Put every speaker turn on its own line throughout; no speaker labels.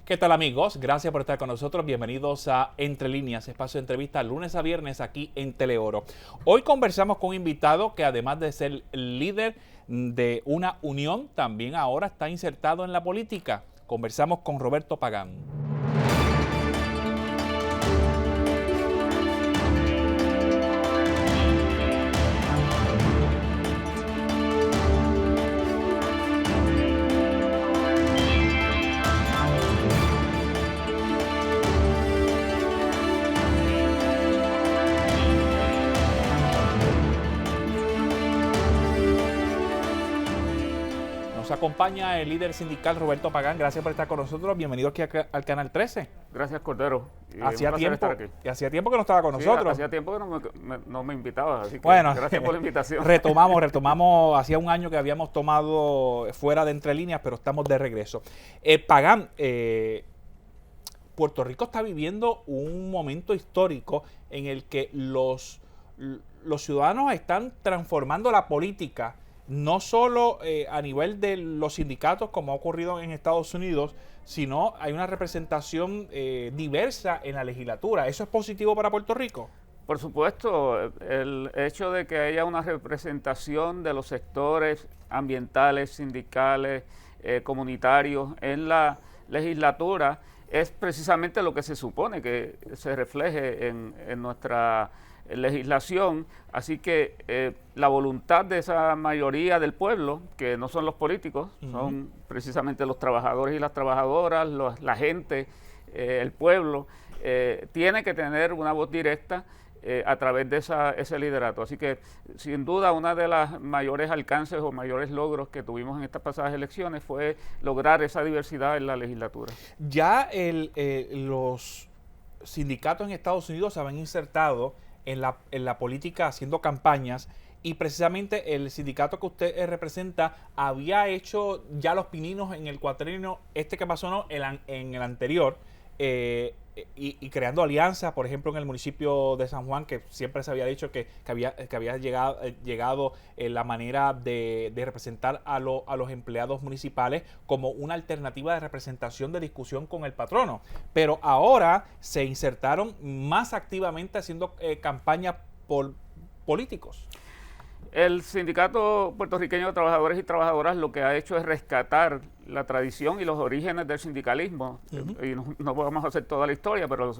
¿Qué tal, amigos? Gracias por estar con nosotros. Bienvenidos a Entre Líneas, espacio de entrevista lunes a viernes aquí en Teleoro. Hoy conversamos con un invitado que, además de ser líder de una unión, también ahora está insertado en la política. Conversamos con Roberto Pagán. Nos acompaña el líder sindical Roberto Pagán. Gracias por estar con nosotros. Bienvenido aquí al Canal 13.
Gracias, Cordero.
Hacía tiempo que no estaba con nosotros.
Hacía tiempo que no me invitabas, así que
bueno,
gracias por la invitación.
Retomamos, hacía un año que habíamos tomado fuera de Entre Líneas, pero estamos de regreso. Pagán, Puerto Rico está viviendo un momento histórico en el que los ciudadanos están transformando la política, no solo a nivel de los sindicatos, como ha ocurrido en Estados Unidos, sino hay una representación diversa en la legislatura. ¿Eso es positivo para Puerto Rico?
Por supuesto, el hecho de que haya una representación de los sectores ambientales, sindicales, comunitarios en la legislatura es precisamente lo que se supone que se refleje en nuestra legislación, así que la voluntad de esa mayoría del pueblo, que no son los políticos, son precisamente los trabajadores y las trabajadoras, la gente, el pueblo, tiene que tener una voz directa a través de ese liderato. Así que, sin duda, una de las mayores alcances o mayores logros que tuvimos en estas pasadas elecciones fue lograr esa diversidad en la legislatura.
Ya los sindicatos en Estados Unidos se habían insertado en la política haciendo campañas, y precisamente el sindicato que usted representa había hecho ya los pininos en el cuatrienio que pasó en el anterior, y creando alianzas, por ejemplo, en el municipio de San Juan, que siempre se había dicho que había llegado la manera de representar a los empleados municipales como una alternativa de representación de discusión con el patrono. Pero ahora se insertaron más activamente haciendo campaña por políticos.
El Sindicato Puertorriqueño de Trabajadores y Trabajadoras lo que ha hecho es rescatar la tradición y los orígenes del sindicalismo. Y no podemos hacer toda la historia, pero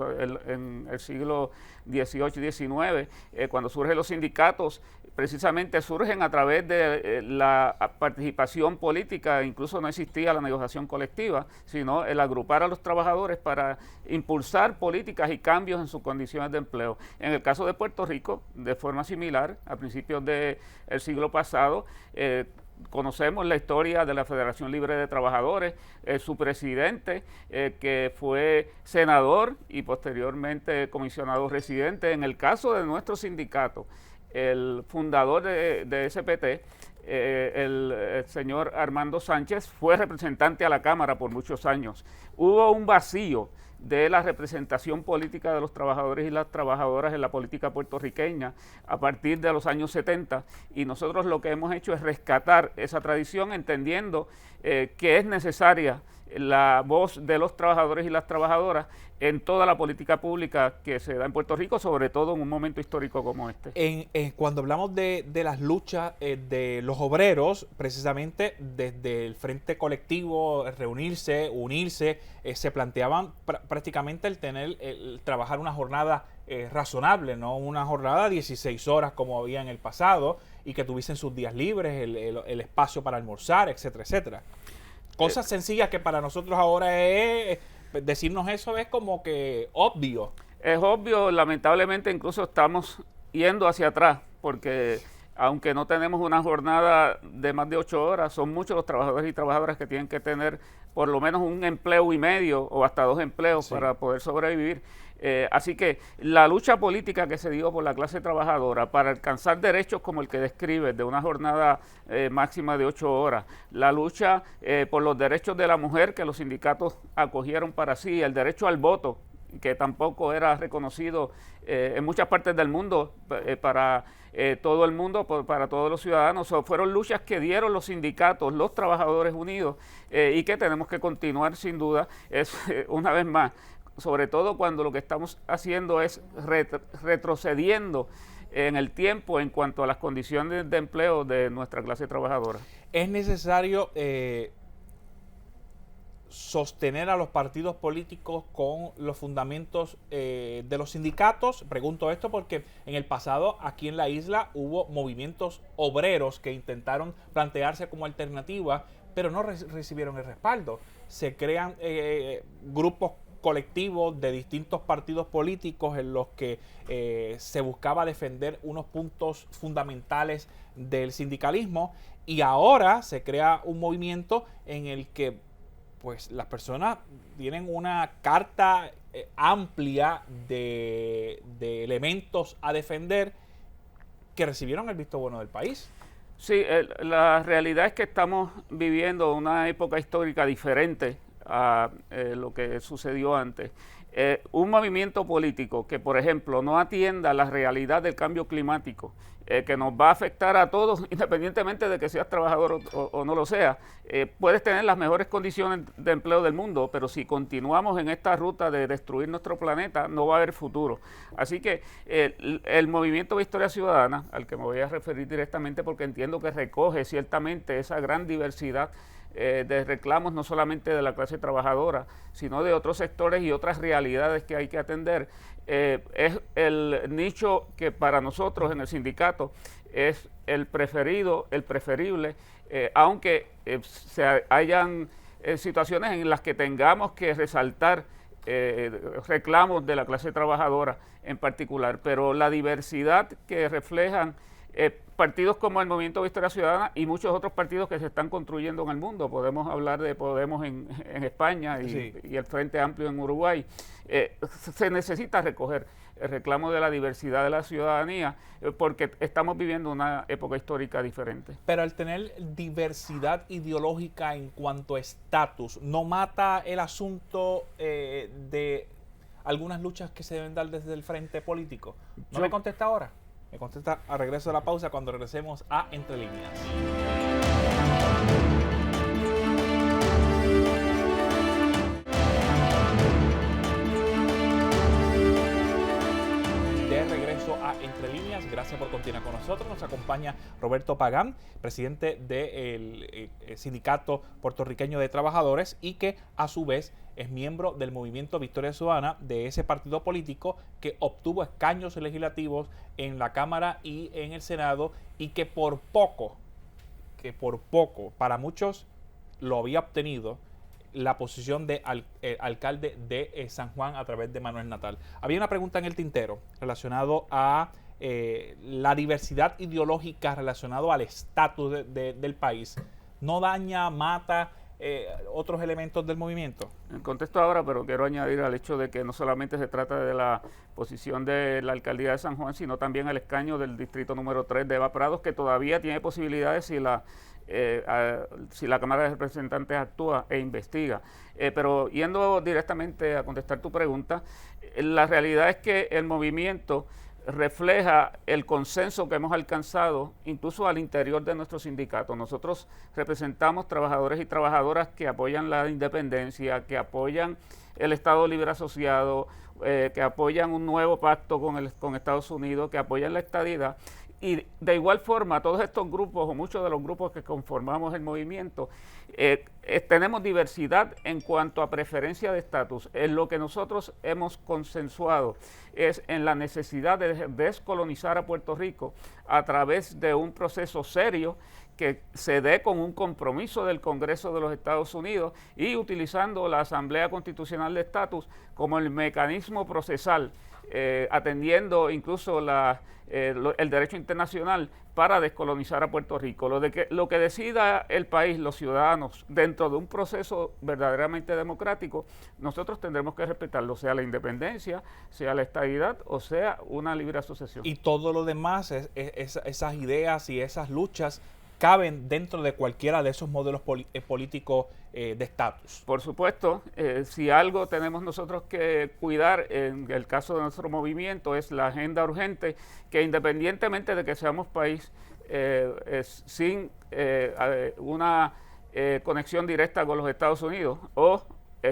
en el siglo XVIII y XIX, cuando surgen los sindicatos, precisamente surgen a través de la participación política. Incluso no existía la negociación colectiva, sino el agrupar a los trabajadores para impulsar políticas y cambios en sus condiciones de empleo. En el caso de Puerto Rico, de forma similar, a principios del siglo pasado, conocemos la historia de la Federación Libre de Trabajadores, su presidente, que fue senador y posteriormente comisionado residente. En el caso de nuestro sindicato, el fundador de SPT, el señor Armando Sánchez, fue representante a la Cámara por muchos años. Hubo un vacío de la representación política de los trabajadores y las trabajadoras en la política puertorriqueña a partir de los años 70, y nosotros lo que hemos hecho es rescatar esa tradición, entendiendo que es necesaria la voz de los trabajadores y las trabajadoras en toda la política pública que se da en Puerto Rico, sobre todo en un momento histórico como este.
Cuando hablamos de las luchas de los obreros, precisamente desde el Frente Colectivo, unirse, se planteaban prácticamente el trabajar una jornada razonable, no una jornada de 16 horas como había en el pasado, y que tuviesen sus días libres, el espacio para almorzar, etcétera, etcétera. Cosas sencillas que para nosotros ahora decirnos eso es como que obvio.
Es obvio, lamentablemente incluso estamos yendo hacia atrás, porque aunque no tenemos una jornada de más de 8 horas, son muchos los trabajadores y trabajadoras que tienen que tener por lo menos un empleo y medio o hasta 2 empleos para poder sobrevivir. Así que la lucha política que se dio por la clase trabajadora para alcanzar derechos como el que describe, de una jornada máxima de 8 horas, la lucha por los derechos de la mujer que los sindicatos acogieron para sí, el derecho al voto, que tampoco era reconocido en muchas partes del mundo para todo el mundo, para todos los ciudadanos. Fueron luchas que dieron los sindicatos, los trabajadores unidos, y que tenemos que continuar sin duda. Es una vez más, sobre todo cuando lo que estamos haciendo es retrocediendo en el tiempo en cuanto a las condiciones de empleo de nuestra clase trabajadora.
Es necesario sostener a los partidos políticos con los fundamentos de los sindicatos. Pregunto esto porque en el pasado aquí en la isla hubo movimientos obreros que intentaron plantearse como alternativa, pero no recibieron el respaldo. Se crean grupos colectivos de distintos partidos políticos en los que se buscaba defender unos puntos fundamentales del sindicalismo, y ahora se crea un movimiento en el que pues las personas tienen una carta amplia de elementos a defender que recibieron el visto bueno del país.
Sí, la realidad es que estamos viviendo una época histórica diferente a lo que sucedió antes. Un movimiento político que, por ejemplo, no atienda la realidad del cambio climático, que nos va a afectar a todos, independientemente de que seas trabajador o no lo seas. Puedes tener las mejores condiciones de empleo del mundo, pero si continuamos en esta ruta de destruir nuestro planeta, no va a haber futuro. Así que el movimiento Victoria Ciudadana, al que me voy a referir directamente porque entiendo que recoge ciertamente esa gran diversidad de reclamos, no solamente de la clase trabajadora, sino de otros sectores y otras realidades que hay que atender. Es el nicho que para nosotros en el sindicato es el preferido, el preferible, aunque hayan situaciones en las que tengamos que resaltar reclamos de la clase trabajadora en particular, pero la diversidad que reflejan partidos como el Movimiento Victoria Ciudadana y muchos otros partidos que se están construyendo en el mundo. Podemos hablar de Podemos en España y el Frente Amplio en Uruguay. Se necesita recoger el reclamo de la diversidad de la ciudadanía porque estamos viviendo una época histórica diferente.
Pero al tener diversidad ideológica en cuanto a estatus, ¿no mata el asunto de algunas luchas que se deben dar desde el frente político? ¿No me contesta ahora? Me contesta a regreso de la pausa cuando regresemos a Entre Líneas. De regreso a Entre Líneas, gracias por continuar con nosotros. Nos acompaña Roberto Pagán, presidente del Sindicato Puertorriqueño de Trabajadores, y que a su vez es miembro del Movimiento Victoria Ciudadana, de ese partido político que obtuvo escaños legislativos en la Cámara y en el Senado, y que por poco, para muchos lo había obtenido la posición de alcalde de San Juan a través de Manuel Natal. Había una pregunta en el tintero relacionado a la diversidad ideológica, relacionado al estatus del país. ¿No daña, mata otros elementos del movimiento?
Contesto ahora, pero quiero añadir al hecho de que no solamente se trata de la posición de la alcaldía de San Juan, sino también el escaño del distrito número 3 de Eva Prados, que todavía tiene posibilidades si la Cámara de Representantes actúa e investiga. Pero yendo directamente a contestar tu pregunta, la realidad es que el movimiento refleja el consenso que hemos alcanzado incluso al interior de nuestro sindicato. Nosotros representamos trabajadores y trabajadoras que apoyan la independencia, que apoyan el Estado Libre Asociado, que apoyan un nuevo pacto con Estados Unidos, que apoyan la estadidad. Y de igual forma, todos estos grupos, o muchos de los grupos que conformamos el movimiento, tenemos diversidad en cuanto a preferencia de estatus. En lo que nosotros hemos consensuado es en la necesidad de descolonizar a Puerto Rico a través de un proceso serio que se dé con un compromiso del Congreso de los Estados Unidos y utilizando la Asamblea Constitucional de Estatus como el mecanismo procesal, atendiendo incluso el derecho internacional para descolonizar a Puerto Rico. Lo que decida el país, los ciudadanos, dentro de un proceso verdaderamente democrático, nosotros tendremos que respetarlo, sea la independencia, sea la estadidad o sea una libre asociación.
Y todo lo demás, esas ideas y esas luchas, caben dentro de cualquiera de esos modelos políticos de estatus.
Por supuesto, si algo tenemos nosotros que cuidar en el caso de nuestro movimiento es la agenda urgente, que independientemente de que seamos país sin una conexión directa con los Estados Unidos o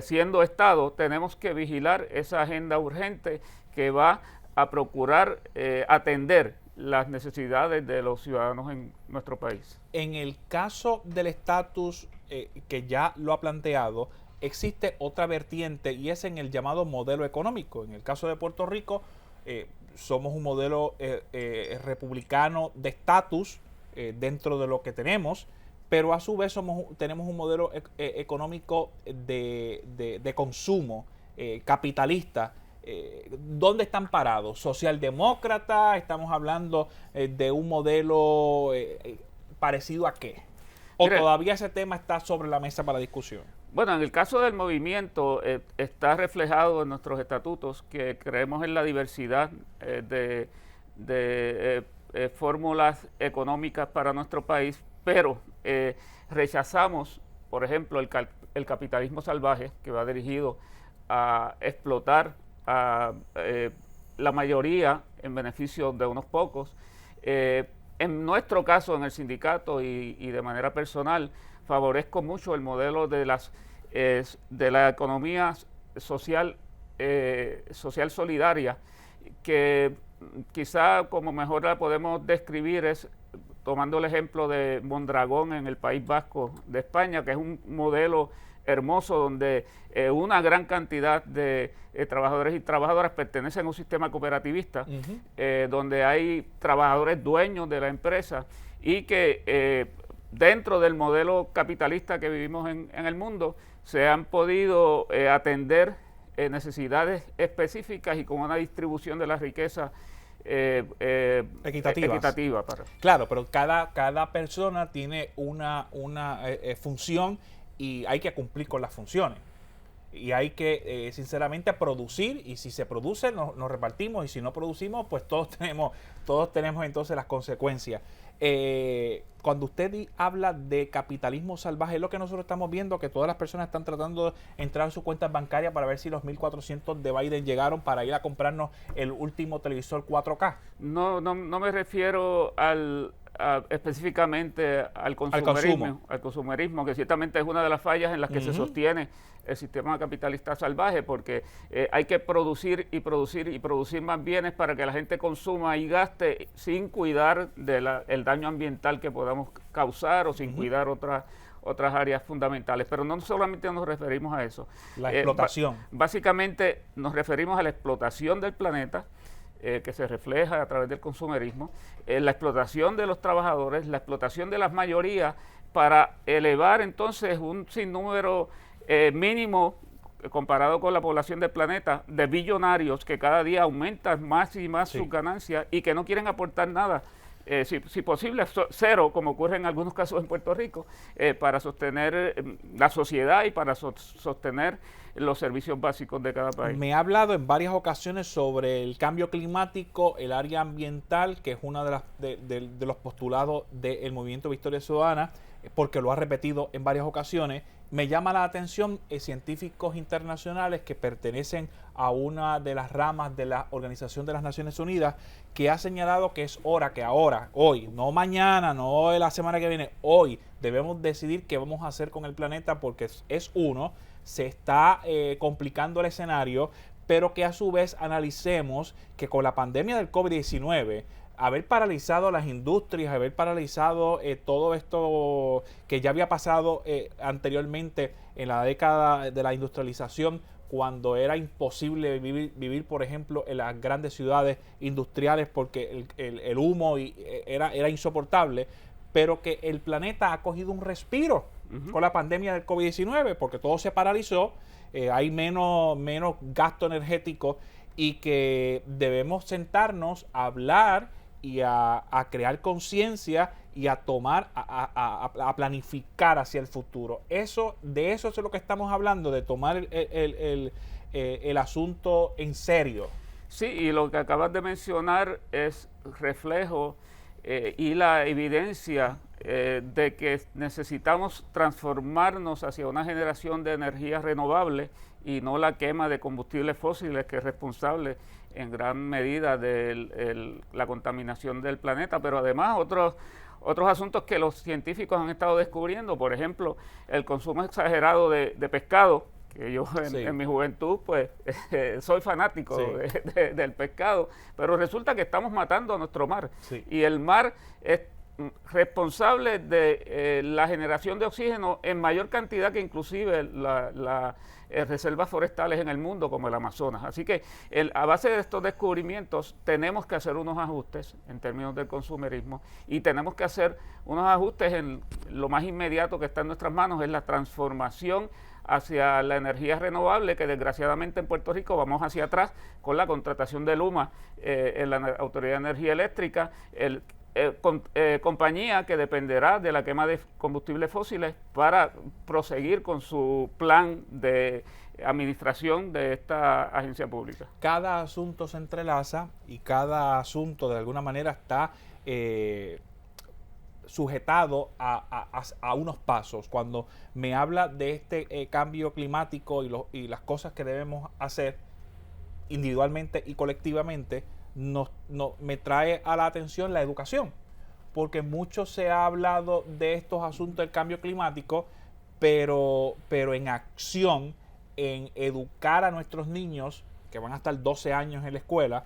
siendo Estado, tenemos que vigilar esa agenda urgente que va a procurar atender las necesidades de los ciudadanos en nuestro país.
En el caso del estatus que ya lo ha planteado, existe otra vertiente y es en el llamado modelo económico. En el caso de Puerto Rico, somos un modelo republicano de estatus dentro de lo que tenemos, pero a su vez tenemos un modelo económico de consumo capitalista. ¿Dónde están parados? ¿Socialdemócrata? ¿Estamos hablando de un modelo parecido a qué? ¿O
Mire,
todavía ese tema está sobre la mesa para discusión?
Bueno, en el caso del movimiento está reflejado en nuestros estatutos que creemos en la diversidad de fórmulas económicas para nuestro país, pero rechazamos, por ejemplo, el capitalismo salvaje que va dirigido a explotar a la mayoría en beneficio de unos pocos. En nuestro caso, en el sindicato y de manera personal, favorezco mucho el modelo de la economía social, social solidaria, que quizá como mejor la podemos describir es tomando el ejemplo de Mondragón en el País Vasco de España, que es un modelo hermoso donde una gran cantidad de trabajadores y trabajadoras pertenecen a un sistema cooperativista, donde hay trabajadores dueños de la empresa y que dentro del modelo capitalista que vivimos en el mundo se han podido atender necesidades específicas y con una distribución de la riqueza equitativa.
Claro, pero cada persona tiene una función y hay que cumplir con las funciones. Y hay que, sinceramente, producir, y si se produce, nos repartimos, y si no producimos, pues todos tenemos entonces las consecuencias. Cuando usted habla de capitalismo salvaje, es lo que nosotros estamos viendo, que todas las personas están tratando de entrar a sus cuentas bancarias para ver si los 1.400 de Biden llegaron para ir a comprarnos el último televisor 4K.
No me refiero específicamente al consumerismo, que ciertamente es una de las fallas en las que se sostiene el sistema capitalista salvaje, porque hay que producir y producir y producir más bienes para que la gente consuma y gaste sin cuidar del daño ambiental que podamos causar o sin cuidar otras áreas fundamentales. Pero no solamente nos referimos a eso.
La explotación.
Básicamente nos referimos a la explotación del planeta, que se refleja a través del consumerismo, la explotación de los trabajadores, la explotación de las mayorías para elevar entonces un sinnúmero mínimo comparado con la población del planeta de billonarios que cada día aumentan más y más sus ganancias y que no quieren aportar nada, si posible cero, como ocurre en algunos casos en Puerto Rico, para sostener la sociedad y para sostener los servicios básicos de cada país.
Me ha hablado en varias ocasiones sobre el cambio climático, el área ambiental, que es uno de los postulados del Movimiento Victoria Ciudadana, porque lo ha repetido en varias ocasiones. Me llama la atención científicos internacionales que pertenecen a una de las ramas de la Organización de las Naciones Unidas, que ha señalado que es hora que ahora, hoy, no mañana, no la semana que viene, hoy debemos decidir qué vamos a hacer con el planeta, porque se está complicando el escenario, pero que a su vez analicemos que con la pandemia del COVID-19, haber paralizado las industrias, haber paralizado todo esto que ya había pasado anteriormente en la década de la industrialización, cuando era imposible vivir, por ejemplo, en las grandes ciudades industriales porque el humo era insoportable, pero que el planeta ha cogido un respiro con la pandemia del COVID-19 porque todo se paralizó, hay menos gasto energético y que debemos sentarnos a hablar y a crear conciencia y a planificar hacia el futuro. De eso es lo que estamos hablando, de tomar el asunto en serio.
Sí, y lo que acabas de mencionar es reflejo y la evidencia de que necesitamos transformarnos hacia una generación de energías renovables y no la quema de combustibles fósiles, que es responsable en gran medida de la contaminación del planeta, pero además otros asuntos que los científicos han estado descubriendo, por ejemplo, el consumo exagerado de pescado, que yo en mi juventud pues soy fanático del pescado, pero resulta que estamos matando a nuestro mar, y el mar es responsable de la generación de oxígeno en mayor cantidad que inclusive las reservas forestales en el mundo, como el Amazonas. Así que a base de estos descubrimientos tenemos que hacer unos ajustes en términos del consumerismo, y tenemos que hacer unos ajustes en lo más inmediato que está en nuestras manos, es la transformación hacia la energía renovable, que desgraciadamente en Puerto Rico vamos hacia atrás con la contratación de Luma en la Autoridad de Energía Eléctrica, compañía que dependerá de la quema de combustibles fósiles para proseguir con su plan de administración de esta agencia pública.
Cada asunto se entrelaza y cada asunto de alguna manera está sujetado a unos pasos. Cuando me habla de este cambio climático y las cosas que debemos hacer individualmente y colectivamente, me trae a la atención la educación, porque mucho se ha hablado de estos asuntos del cambio climático, pero en acción, en educar a nuestros niños que van a estar 12 años en la escuela,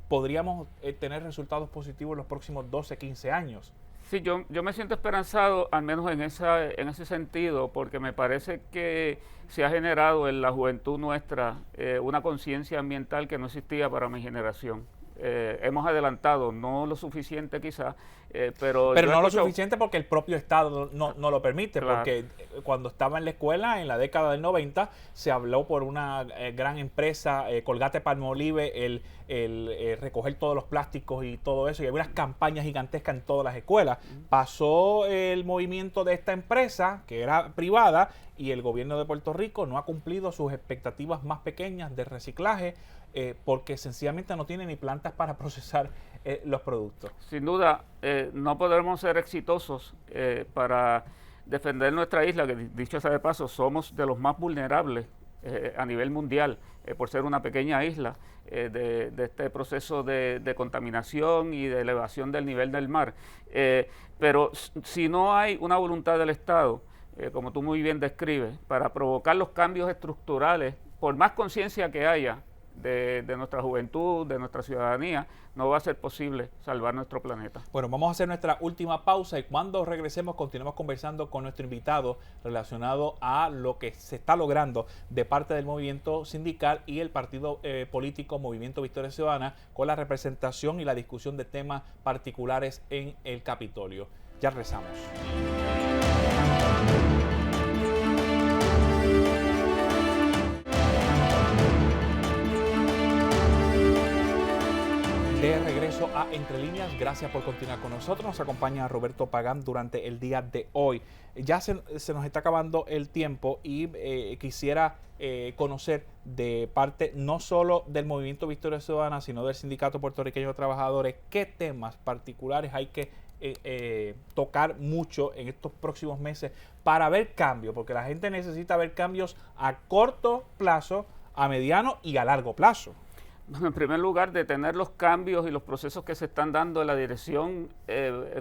podríamos tener resultados positivos en los próximos 12, 15 años.
Sí, yo me siento esperanzado, al menos en ese sentido, porque me parece que se ha generado en la juventud nuestra una conciencia ambiental que no existía para mi generación. Hemos adelantado, no lo suficiente quizás, pero
no lo suficiente porque el propio Estado no lo permite,
claro.
Porque cuando estaba en la escuela, en la década del 90, se habló por una gran empresa, Colgate-Palmolive, el recoger todos los plásticos y todo eso, y había unas campañas gigantescas en todas las escuelas. Pasó el movimiento de esta empresa, que era privada, y el gobierno de Puerto Rico no ha cumplido sus expectativas más pequeñas de reciclaje, porque sencillamente no tiene ni plantas para procesar los productos.
Sin duda, no podremos ser exitosos para defender nuestra isla, que dicho sea de paso, somos de los más vulnerables a nivel mundial, por ser una pequeña isla, de este proceso de contaminación y de elevación del nivel del mar. Pero si no hay una voluntad del Estado, como tú muy bien describes, para provocar los cambios estructurales, por más conciencia que haya de nuestra juventud, de nuestra ciudadanía, no va a ser posible salvar nuestro planeta.
Bueno, vamos a hacer nuestra última pausa y cuando regresemos continuamos conversando con nuestro invitado relacionado a lo que se está logrando de parte del movimiento sindical y el partido político Movimiento Victoria Ciudadana, con la representación y la discusión de temas particulares en el Capitolio. Ya regresamos. De regreso a Entre Líneas, gracias por continuar con nosotros. Nos acompaña Roberto Pagán durante el día de hoy. Ya se nos está acabando el tiempo y quisiera conocer de parte no solo del Movimiento Victoria Ciudadana, sino del Sindicato Puertorriqueño de Trabajadores, qué temas particulares hay que tocar mucho en estos próximos meses para ver cambios, porque la gente necesita ver cambios a corto plazo, a mediano y a largo plazo.
En primer lugar, detener los cambios y los procesos que se están dando en la dirección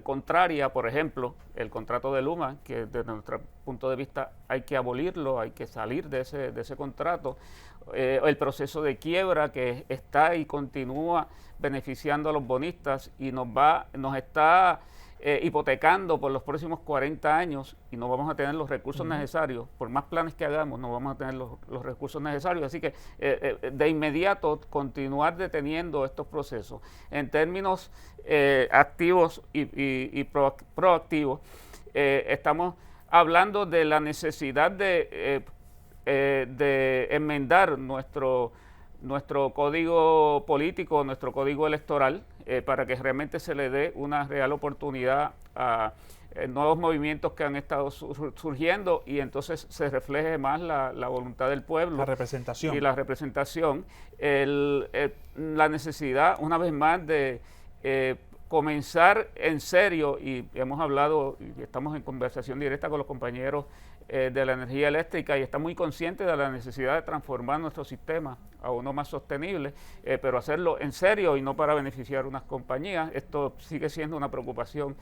contraria. Por ejemplo, el contrato de Luma, que desde nuestro punto de vista hay que abolirlo, hay que salir de ese contrato. El proceso de quiebra que está y continúa beneficiando a los bonistas y nos está hipotecando por los próximos 40 años y no vamos a tener los recursos necesarios. Por más planes que hagamos, no vamos a tener los recursos necesarios. Así que de inmediato continuar deteniendo estos procesos. En términos activos y proactivos, estamos hablando de la necesidad de enmendar nuestro código político, nuestro código electoral, para que realmente se le dé una real oportunidad a nuevos movimientos que han estado surgiendo y entonces se refleje más la voluntad del pueblo.
La representación.
Y la representación. La necesidad, una vez más, de comenzar en serio, y hemos hablado y estamos en conversación directa con los compañeros de la energía eléctrica y están muy conscientes de la necesidad de transformar nuestro sistema a uno más sostenible, pero hacerlo en serio y no para beneficiar a unas compañías. Esto sigue siendo una preocupación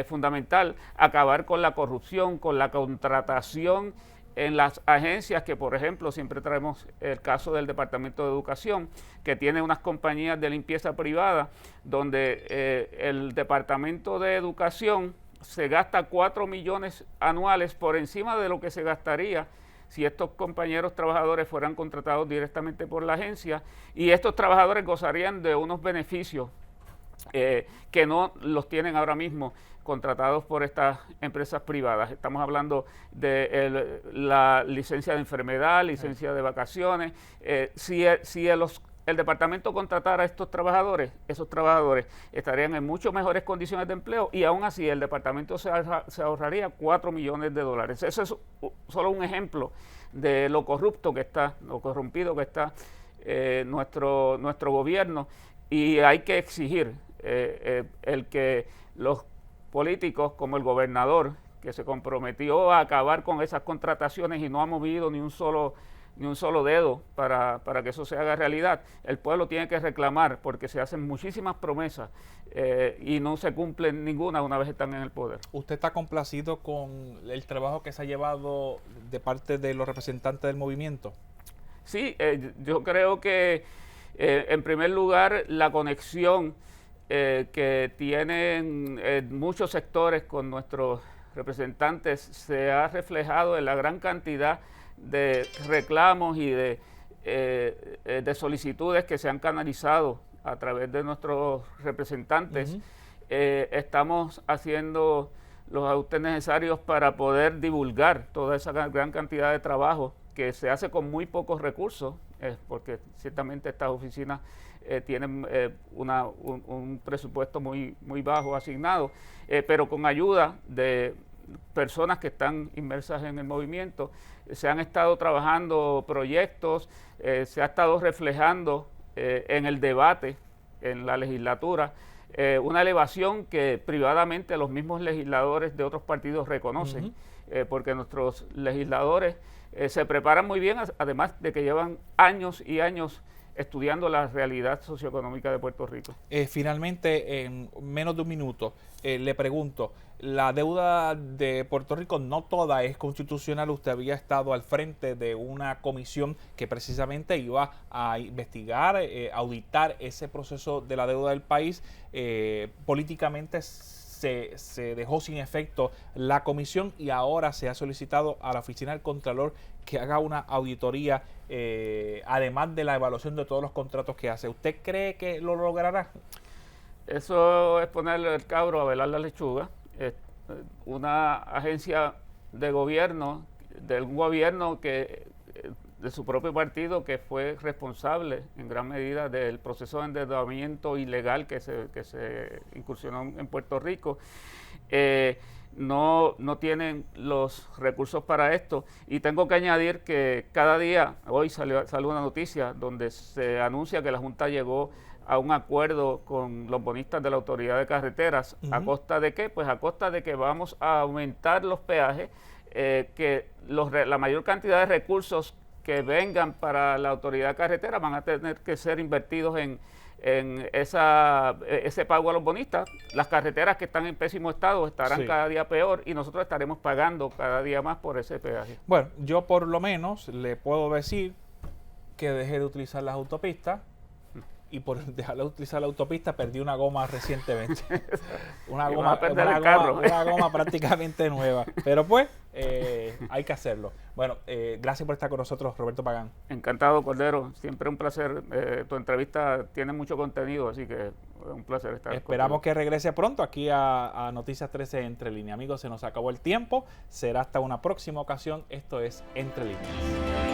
fundamental. Acabar con la corrupción, con la contratación en las agencias, que por ejemplo siempre traemos el caso del Departamento de Educación, que tiene unas compañías de limpieza privada donde el Departamento de Educación se gasta 4 millones anuales por encima de lo que se gastaría si estos compañeros trabajadores fueran contratados directamente por la agencia, y estos trabajadores gozarían de unos beneficios que no los tienen ahora mismo contratados por estas empresas privadas. Estamos hablando de la licencia de enfermedad, licencia de vacaciones. Si el departamento contratara a estos trabajadores, esos trabajadores estarían en mucho mejores condiciones de empleo, y aún así el departamento se ahorraría 4 millones de dólares. Eso es solo un ejemplo de lo corrupto que está, lo corrompido que está nuestro gobierno, y hay que exigir el que los políticos como el gobernador, que se comprometió a acabar con esas contrataciones y no ha movido ni un solo dedo para que eso se haga realidad. El pueblo tiene que reclamar, porque se hacen muchísimas promesas y no se cumplen ninguna una vez están en el poder.
¿Usted está complacido con el trabajo que se ha llevado de parte de los representantes del movimiento?
Sí, yo creo que en primer lugar la conexión que tienen muchos sectores con nuestros representantes se ha reflejado en la gran cantidad de reclamos y de solicitudes que se han canalizado a través de nuestros representantes. Estamos haciendo los ajustes necesarios para poder divulgar toda esa gran cantidad de trabajo que se hace con muy pocos recursos, porque ciertamente estas oficinas tienen un presupuesto muy bajo asignado, pero con ayuda de personas que están inmersas en el movimiento, se han estado trabajando proyectos, se ha estado reflejando en el debate en la legislatura, una elevación que privadamente los mismos legisladores de otros partidos reconocen, porque nuestros legisladores se preparan muy bien, además de que llevan años y años estudiando la realidad socioeconómica de Puerto Rico.
Finalmente, en menos de un minuto, le pregunto, la deuda de Puerto Rico no toda es constitucional. Usted había estado al frente de una comisión que precisamente iba a investigar, auditar ese proceso de la deuda del país. Políticamente se dejó sin efecto la comisión y ahora se ha solicitado a la oficina del Contralor que haga una auditoría, además de la evaluación de todos los contratos que hace. ¿Usted cree que lo logrará?
Eso es ponerle el cabro a velar la lechuga. Una agencia de gobierno, de un gobierno que de su propio partido, que fue responsable en gran medida del proceso de endeudamiento ilegal que se incursionó en Puerto Rico, no tienen los recursos para esto. Y tengo que añadir que cada día, hoy salió una noticia donde se anuncia que la Junta llegó a un acuerdo con los bonistas de la Autoridad de Carreteras. ¿A costa de qué? Pues a costa de que vamos a aumentar los peajes, que la mayor cantidad de recursos que vengan para la Autoridad de Carretera van a tener que ser invertidos en ese pago a los bonistas. Las carreteras que están en pésimo estado estarán cada día peor y nosotros estaremos pagando cada día más por ese peaje.
Bueno, yo por lo menos le puedo decir que dejé de utilizar las autopistas, y por dejar de utilizar la autopista perdí una goma recientemente. una goma prácticamente nueva. Pero pues hay que hacerlo. Bueno, gracias por estar con nosotros, Roberto Pagán.
Encantado, Cordero. Siempre un placer. Tu entrevista tiene mucho contenido, así que es un placer estar
Esperamos que regrese pronto aquí a Noticias 13 Entre Líneas. Amigos, se nos acabó el tiempo. Será hasta una próxima ocasión. Esto es Entre Líneas.